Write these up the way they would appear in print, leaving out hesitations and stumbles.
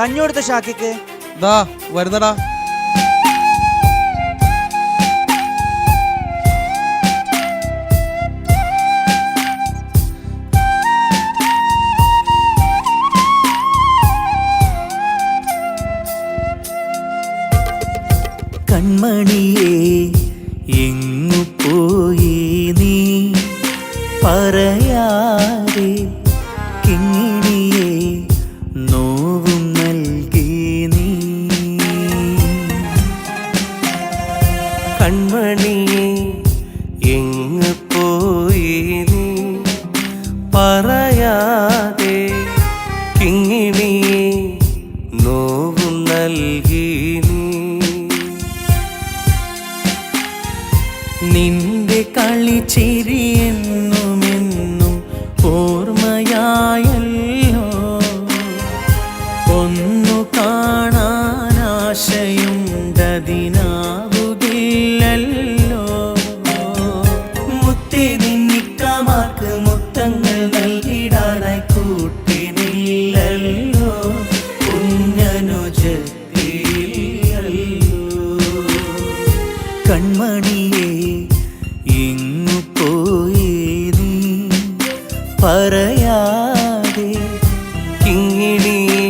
കഞ്ഞി കൊടുത്ത ഷാക്കിക്ക് ദാ വരുന്നടാ. കൺമണിയേ എങ്ങു പോയി നീ പറയാതെ, കിങ്ങിണിയേ നോവും നൽകി നീ. കൺമണിയേ എങ്ങു പോയി നീ പറയാതെ, കിങ്ങിണിയേ നോവും നൽകി നീ. നിന്റെ കളിച്ചിരി എന്നുമെന്നും ഓർമ്മയായല്ലോ, ഒന്നു കാണാൻ ആശയുണ്ടതിനാവുകില്ലല്ലോ. മുത്തേ നിന്നിക്കമാർക്ക് മുത്തങ്ങൾ നൽകിടാനായി കൂട്ടിനില്ലല്ലോ, കുഞ്ഞനുജത്തില്ലല്ലോ. കൺമണിയേ എങ്ങു പോയി നീ പറയാതെ, കിങ്ങിണിയേ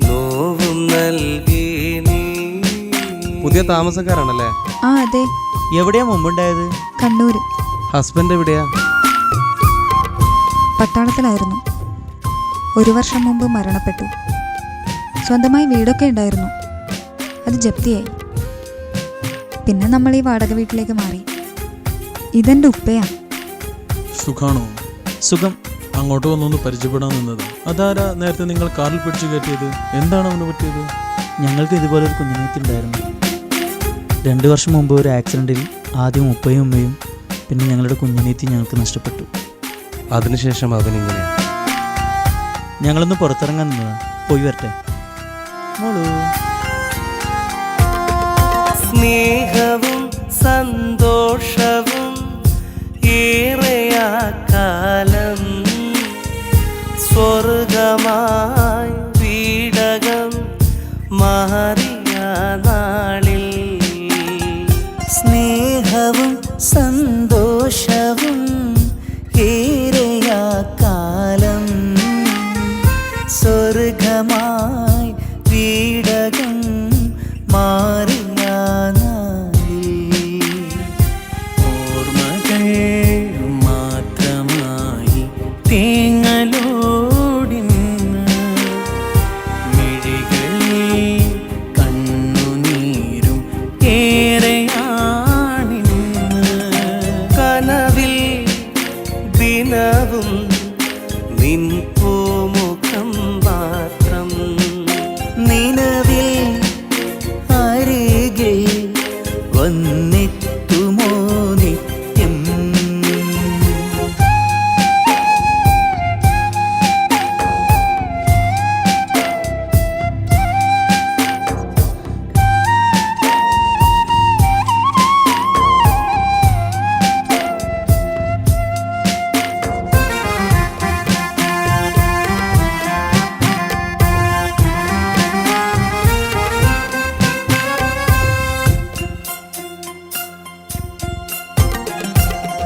നോവും നൽകി നീ. പുതിയ താമസക്കാരാണല്ലേ? ആ അതെ. എവിടെയാ മുമ്പുണ്ടായത്? കണ്ണൂര്. ഹസ്ബൻഡ് എവിടെയാ? പട്ടാളത്തിലായിരുന്നു. 1 വർഷം മുമ്പ് മരണപ്പെട്ടു. സ്വന്തമായി വീടൊക്കെ ഉണ്ടായിരുന്നു, അത് ജപ്തിയായി. പിന്നെ നമ്മൾ ഈ വാടക വീട്ടിലേക്ക് മാറി. ഇതെന്റെ ഉപ്പയാ. സുഖാണോ? സുഖം. അങ്ങോട്ട് വന്നൊന്ന് പരിചയപ്പെടാൻ നിന്നത്. അതാരാ നേരത്തെ നിങ്ങൾ കാറിൽ പിടിച്ചു കയറ്റിയത്? എന്താണ് അവന് പറ്റിയത്? ഞങ്ങൾക്ക് ഇതുപോലൊരു കുഞ്ഞുനീത്തിണ്ടായിരുന്നു. 2 വർഷം മുമ്പ് ഒരു ആക്സിഡൻറ്റിൽ ആദ്യം ഉപ്പയും ഉമ്മയും പിന്നെ ഞങ്ങളുടെ കുഞ്ഞുനീത്തി ഞങ്ങൾക്ക് നഷ്ടപ്പെട്ടു. അതിനുശേഷം അവനിങ്ങനെ. ഞങ്ങളൊന്ന് പുറത്തിറങ്ങാൻ നിന്നതാ. പോയി വരട്ടെ മോളൂ. സ്നേഹവും സന്തോഷവും ഏറെയാ കാലം, സ്വർഗമായി വീടകം മാറിയ നാളിൽ. സ്നേഹവും സന്തോഷവും ഏറെയാ കാലം, സ്വർഗമായി വീടകം മാറിയ നാളിൽ. ഓർമ്മകൾ മാത്രമായി തേങ്ങലോടിന്ന് മിഴികളിൽ കണ്ണുനീരും ഏറെയാണിന്ന്. കനവിൽ ദിനവും നിൻ പൂമുഖം മാത്രം, നിലവിൽ അരികിൽ വന്നെത്തുമോ നിത്യം.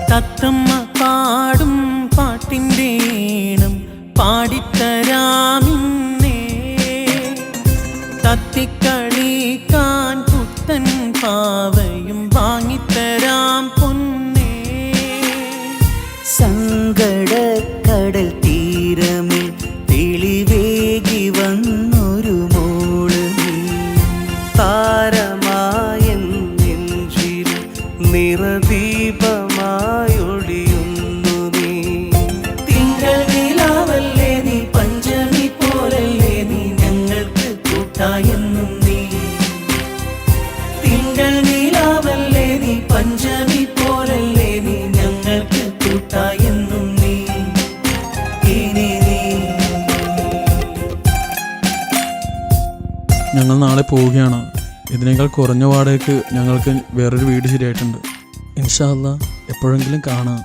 തത്തമ്മ പാടും പാട്ടിൻ്റെ ഈണം പാടിത്തരാമിന്നേ, തത്തിക്കളിക്കാൻ പുത്തൻ പാവയും വാങ്ങിത്തരാം പൊന്നേ. സങ്കടക്കടൽ തീരമിൽ തെളിവേകി വന്നൊരു മോള് നീ, താരമായ നെഞ്ചിൽ നിറദീപമായൊടിയുന്നു നീ. തിങ്കൾ നിലാവല്ലേ നീ, പഞ്ചമി പോലല്ലേ നീ, ഞങ്ങൾക്ക് കൂട്ടായെന്നും നീ. തിങ്കൾ നിലാവല്ലേ നീ, പഞ്ചമി പോലല്ലേ നീ, ഞങ്ങൾക്ക് കൂട്ടായെന്നും നീ. ഇനി നീ. ഞങ്ങൾ നാളെ പോവുകയാണ്. ഇതിനേക്കാൾ കുറഞ്ഞ വാടകയ്ക്ക് ഞങ്ങൾക്ക് വേറൊരു വീട് ശരിയായിട്ടുണ്ട്. ഇൻഷാ അല്ലാ എപ്പോഴെങ്കിലും കാണാം.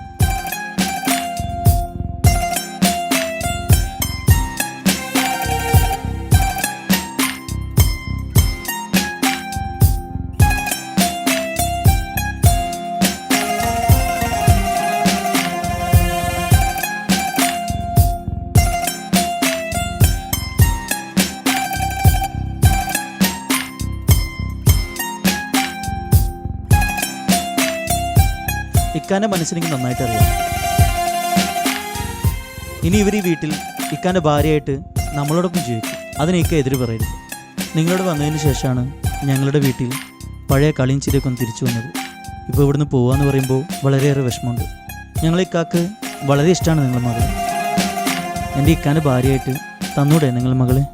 ഇക്കാൻ്റെ മനസ്സിനെങ്കിൽ നന്നായിട്ട് അറിയാം. ഇനി ഇവർ ഈ വീട്ടിൽ ഇക്കാൻ്റെ ഭാര്യയായിട്ട് നമ്മളോടൊപ്പം ജീവിക്കും. അതിന് ഇക്ക എതിര് പറയരുത്. നിങ്ങളോട് വന്നതിന് ശേഷമാണ് ഞങ്ങളുടെ വീട്ടിൽ പഴയ കളിയും ചിരിയൊക്കെ ഒന്ന് തിരിച്ചു വന്നത്. ഇപ്പോൾ ഇവിടുന്ന് പോവാന്ന് പറയുമ്പോൾ വളരെയേറെ വിഷമമുണ്ട്. ഞങ്ങളെ ഇക്കാക്ക് വളരെ ഇഷ്ടമാണ് നിങ്ങളുടെ മകളെ. എൻ്റെ ഇക്കാൻ്റെ ഭാര്യയായിട്ട് തന്നൂടെ നിങ്ങളുടെ മകളെ?